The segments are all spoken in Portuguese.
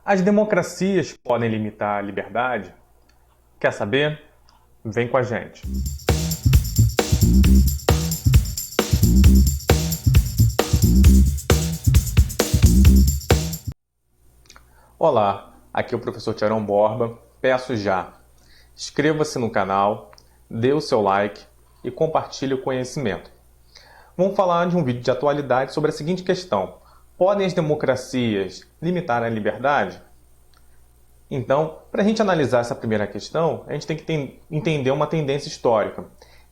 As democracias podem limitar a liberdade? Quer saber? Vem com a gente. Olá, aqui é o professor Tiarão Borba. Peço já, inscreva-se no canal, dê o seu like e compartilhe o conhecimento. Vamos falar de um vídeo de atualidade sobre a seguinte questão: podem as democracias limitar a liberdade? Então, para a gente analisar essa primeira questão, a gente tem que entender uma tendência histórica.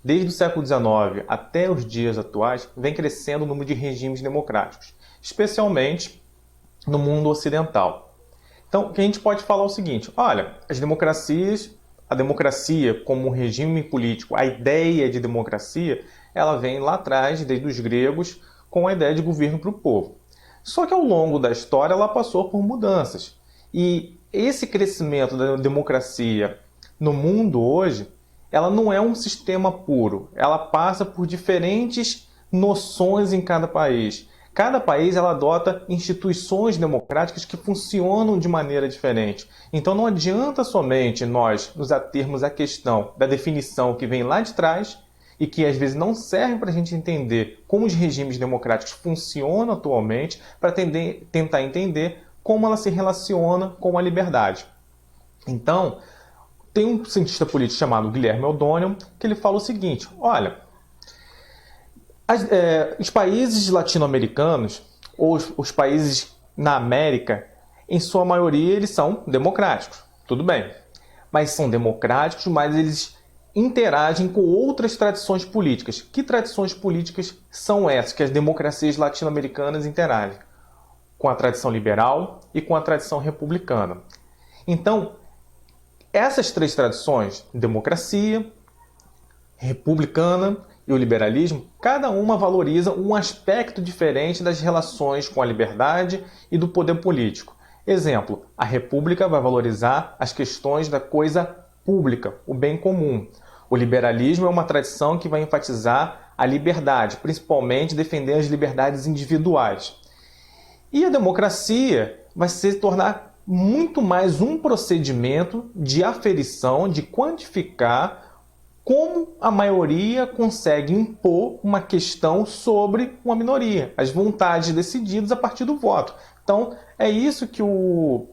Desde o século XIX até os dias atuais, vem crescendo o número de regimes democráticos, especialmente no mundo ocidental. Então, o que a gente pode falar é o seguinte: olha, as democracias, a democracia como um regime político, a ideia de democracia, ela vem lá atrás, desde os gregos, com a ideia de governo para o povo. Só que ao longo da história ela passou por mudanças. E esse crescimento da democracia no mundo hoje, ela não é um sistema puro. Ela passa por diferentes noções em cada país. Cada país ela adota instituições democráticas que funcionam de maneira diferente. Então não adianta somente nós nos atermos à questão da definição que vem lá de trás e que às vezes não serve para a gente entender como os regimes democráticos funcionam atualmente, para tentar entender como ela se relaciona com a liberdade. Então, tem um cientista político chamado Guilherme O'Donnell que ele fala o seguinte: olha, os países latino-americanos, ou os países na América, em sua maioria eles são democráticos, tudo bem. Mas são democráticos, mas eles interagem com outras tradições políticas. Que tradições políticas são essas que as democracias latino-americanas interagem? Com a tradição liberal e com a tradição republicana. Então, essas três tradições, democracia, republicana e o liberalismo, cada uma valoriza um aspecto diferente das relações com a liberdade e do poder político. Exemplo, a república vai valorizar as questões da coisa pública, o bem comum. O liberalismo é uma tradição que vai enfatizar a liberdade, principalmente defender as liberdades individuais. E a democracia vai se tornar muito mais um procedimento de aferição, de quantificar como a maioria consegue impor uma questão sobre uma minoria, as vontades decididas a partir do voto. Então, é isso que o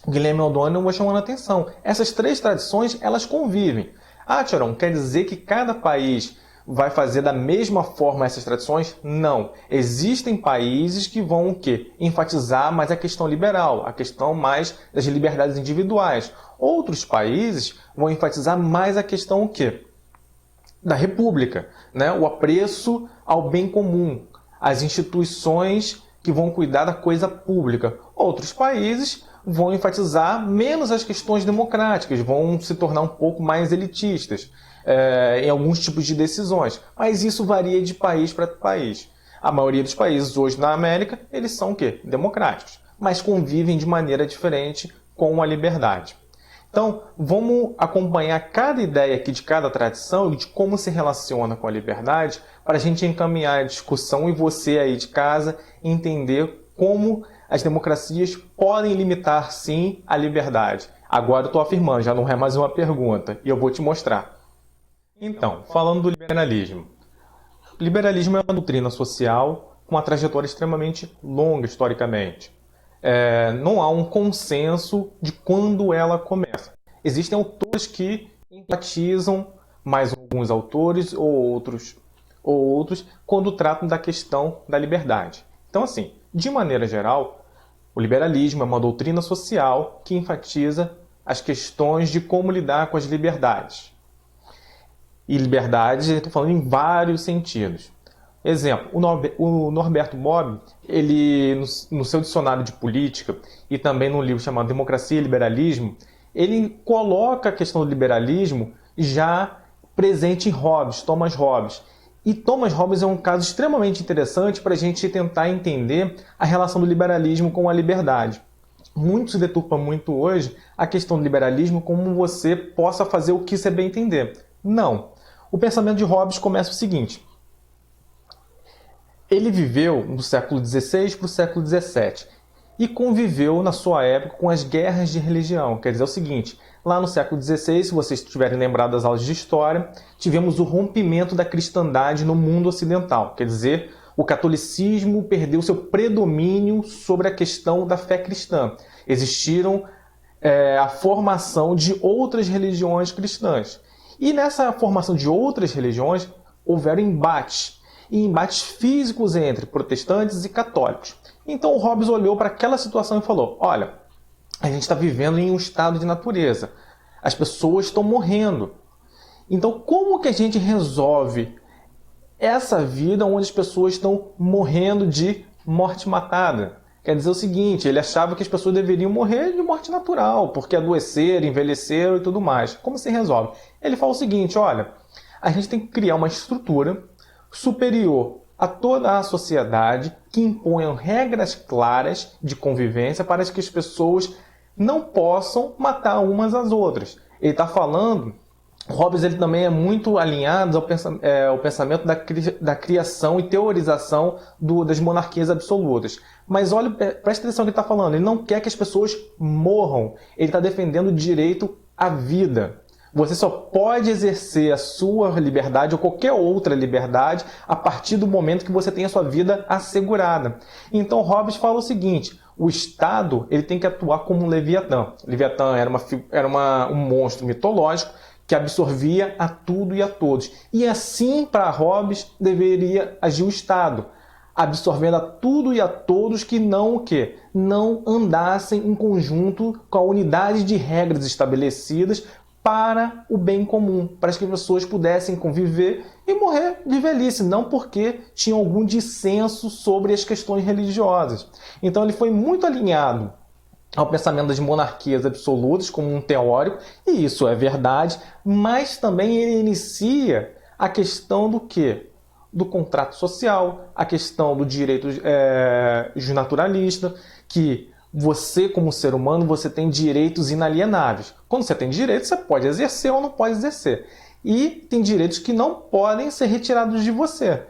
Guilherme O'Donnell vai chamando a atenção. Essas três tradições, elas convivem. Ah, Tiarão, quer dizer que cada país vai fazer da mesma forma essas tradições? Não. Existem países que vão o quê? Enfatizar mais a questão liberal, a questão mais das liberdades individuais. Outros países vão enfatizar mais a questão o quê? Da república, né? O apreço ao bem comum, as instituições que vão cuidar da coisa pública. Outros países vão enfatizar menos as questões democráticas, vão se tornar um pouco mais elitistas em alguns tipos de decisões. Mas isso varia de país para país. A maioria dos países hoje na América, eles são o quê? Democráticos, mas convivem de maneira diferente com a liberdade. Então, vamos acompanhar cada ideia aqui de cada tradição e de como se relaciona com a liberdade para a gente encaminhar a discussão e você aí de casa entender como as democracias podem limitar, sim, a liberdade. Agora eu estou afirmando, já não é mais uma pergunta, e eu vou te mostrar. Então, falando do liberalismo. O liberalismo é uma doutrina social com uma trajetória extremamente longa historicamente. Não há um consenso de quando ela começa. Existem autores que enfatizam mais alguns autores ou outros quando tratam da questão da liberdade. Então, assim, de maneira geral, o liberalismo é uma doutrina social que enfatiza as questões de como lidar com as liberdades. E liberdade, estou falando em vários sentidos. Exemplo, o Norberto Bobbio, ele, no seu dicionário de política e também num livro chamado Democracia e Liberalismo, ele coloca a questão do liberalismo já presente em Hobbes, Thomas Hobbes. E Thomas Hobbes é um caso extremamente interessante para a gente tentar entender a relação do liberalismo com a liberdade. Muito se deturpa muito hoje a questão do liberalismo como você possa fazer o que você bem entender. Não. O pensamento de Hobbes começa o seguinte: ele viveu do século XVI para o século XVII. e conviveu na sua época com as guerras de religião. Quer dizer o seguinte, lá no século XVI, se vocês estiverem lembrados das aulas de história, tivemos o rompimento da cristandade no mundo ocidental. Quer dizer, o catolicismo perdeu seu predomínio sobre a questão da fé cristã. Existiram a formação de outras religiões cristãs. E nessa formação de outras religiões, houveram embates, e embates físicos entre protestantes e católicos. Então o Hobbes olhou para aquela situação e falou, olha, a gente está vivendo em um estado de natureza, as pessoas estão morrendo. Então como que a gente resolve essa vida onde as pessoas estão morrendo de morte matada? Quer dizer o seguinte, ele achava que as pessoas deveriam morrer de morte natural, porque adoeceram, envelheceram e tudo mais. Como se resolve? Ele fala o seguinte, olha, a gente tem que criar uma estrutura superior a toda a sociedade que imponham regras claras de convivência para que as pessoas não possam matar umas às outras. Ele está falando, Hobbes ele também é muito alinhado ao pensamento da criação e teorização das monarquias absolutas. Mas olha, preste atenção no que ele está falando, ele não quer que as pessoas morram, ele está defendendo o direito à vida. Você só pode exercer a sua liberdade ou qualquer outra liberdade a partir do momento que você tem a sua vida assegurada. Então Hobbes fala o seguinte, o Estado ele tem que atuar como um Leviatã. Leviatã era um monstro mitológico que absorvia a tudo e a todos. E assim, para Hobbes, deveria agir o Estado, absorvendo a tudo e a todos que não o quê? Não andassem em conjunto com a unidade de regras estabelecidas para o bem comum, para que as pessoas pudessem conviver e morrer de velhice, não porque tinham algum dissenso sobre as questões religiosas. Então ele foi muito alinhado ao pensamento das monarquias absolutas como um teórico, e isso é verdade, mas também ele inicia a questão do quê? Do contrato social, a questão do direito naturalista, que você, como ser humano, você tem direitos inalienáveis. Quando você tem direitos, você pode exercer ou não pode exercer. E tem direitos que não podem ser retirados de você.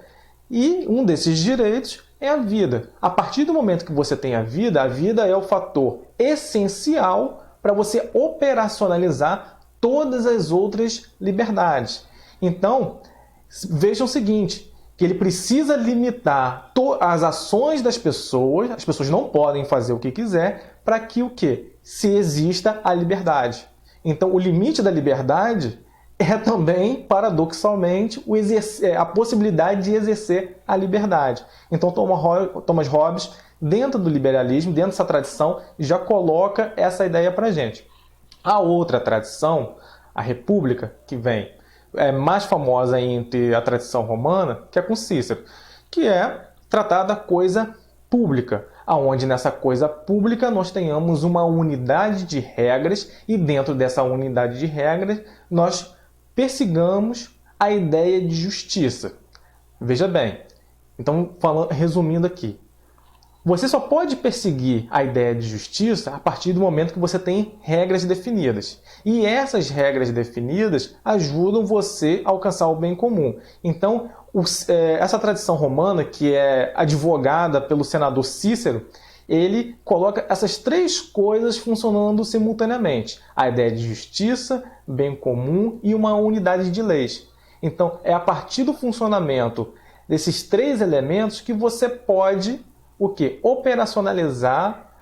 E um desses direitos é a vida. A partir do momento que você tem a vida é o fator essencial para você operacionalizar todas as outras liberdades. Então, vejam o seguinte, que ele precisa limitar as ações das pessoas, as pessoas não podem fazer o que quiser, para que o quê? Se exista a liberdade. Então, o limite da liberdade é também, paradoxalmente, a possibilidade de exercer a liberdade. Então, Thomas Hobbes, dentro do liberalismo, dentro dessa tradição, já coloca essa ideia para a gente. A outra tradição, a república, que vem mais famosa entre a tradição romana, que é com Cícero, que é tratar da coisa pública, aonde nessa coisa pública nós tenhamos uma unidade de regras e dentro dessa unidade de regras nós persigamos a ideia de justiça. Veja bem, então resumindo aqui, você só pode perseguir a ideia de justiça a partir do momento que você tem regras definidas. E essas regras definidas ajudam você a alcançar o bem comum. Então, essa tradição romana, que é advogada pelo senador Cícero, ele coloca essas três coisas funcionando simultaneamente. A ideia de justiça, bem comum e uma unidade de leis. Então, é a partir do funcionamento desses três elementos que você pode o quê? Operacionalizar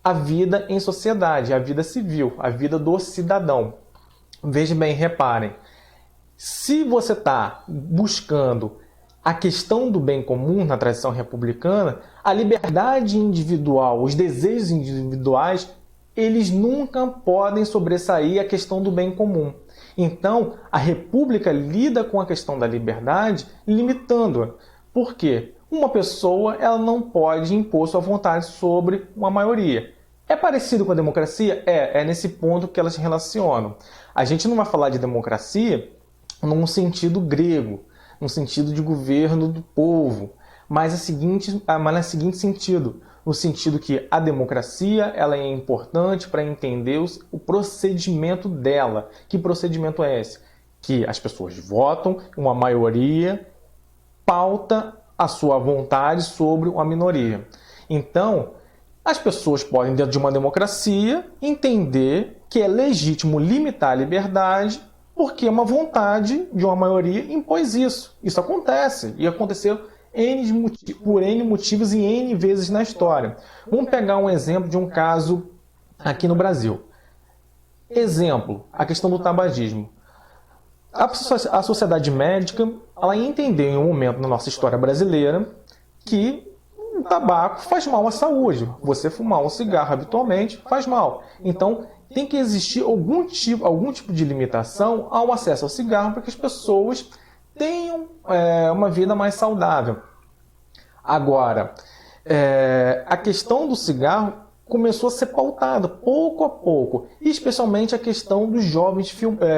a vida em sociedade, a vida civil, a vida do cidadão. Vejam bem, reparem, se você está buscando a questão do bem comum na tradição republicana, a liberdade individual, os desejos individuais, eles nunca podem sobressair a questão do bem comum. Então, a república lida com a questão da liberdade limitando-a. Por quê? Uma pessoa ela não pode impor sua vontade sobre uma maioria. É parecido com a democracia? É nesse ponto que elas se relacionam. A gente não vai falar de democracia num sentido grego, no sentido de governo do povo, mas no seguinte sentido, no sentido que a democracia ela é importante para entender o procedimento dela. Que procedimento é esse? Que as pessoas votam, uma maioria pauta a sua vontade sobre uma minoria. Então, As pessoas podem, dentro de uma democracia, entender que é legítimo limitar a liberdade porque uma vontade de uma maioria impôs isso. Isso acontece e aconteceu por N motivos e N vezes na história. Vamos pegar um exemplo de um caso aqui no Brasil. Exemplo, a questão do tabagismo. A sociedade médica, ela entendeu em um momento na nossa história brasileira que o tabaco faz mal à saúde. Você fumar um cigarro habitualmente faz mal. Então, tem que existir algum tipo de limitação ao acesso ao cigarro para que as pessoas tenham uma vida mais saudável. Agora, a questão do cigarro começou a ser pautada pouco a pouco, especialmente a questão dos jovens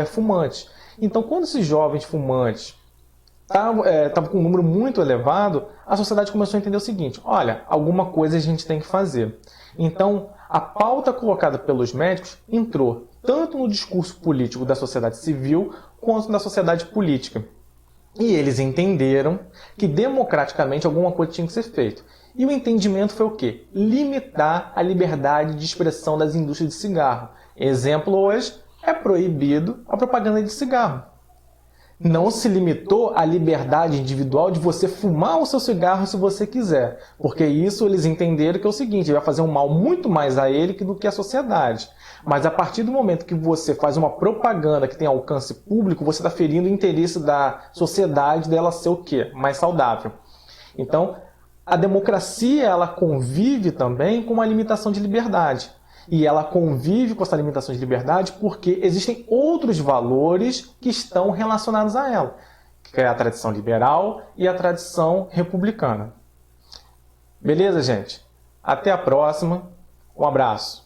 fumantes. Então, quando esses jovens fumantes estavam com um número muito elevado, a sociedade começou a entender o seguinte: olha, alguma coisa a gente tem que fazer. Então, a pauta colocada pelos médicos entrou tanto no discurso político da sociedade civil quanto na sociedade política. E eles entenderam que democraticamente alguma coisa tinha que ser feita. E o entendimento foi o quê? Limitar a liberdade de expressão das indústrias de cigarro. Exemplo hoje, é proibido a propaganda de cigarro. Não se limitou a liberdade individual de você fumar o seu cigarro se você quiser. Porque isso eles entenderam que é o seguinte: vai fazer um mal muito mais a ele do que à sociedade. Mas a partir do momento que você faz uma propaganda que tem alcance público, você está ferindo o interesse da sociedade dela ser o quê? Mais saudável. Então, a democracia ela convive também com uma limitação de liberdade. E ela convive com essa limitação de liberdade porque existem outros valores que estão relacionados a ela, que é a tradição liberal e a tradição republicana. Beleza, gente? Até a próxima. Um abraço.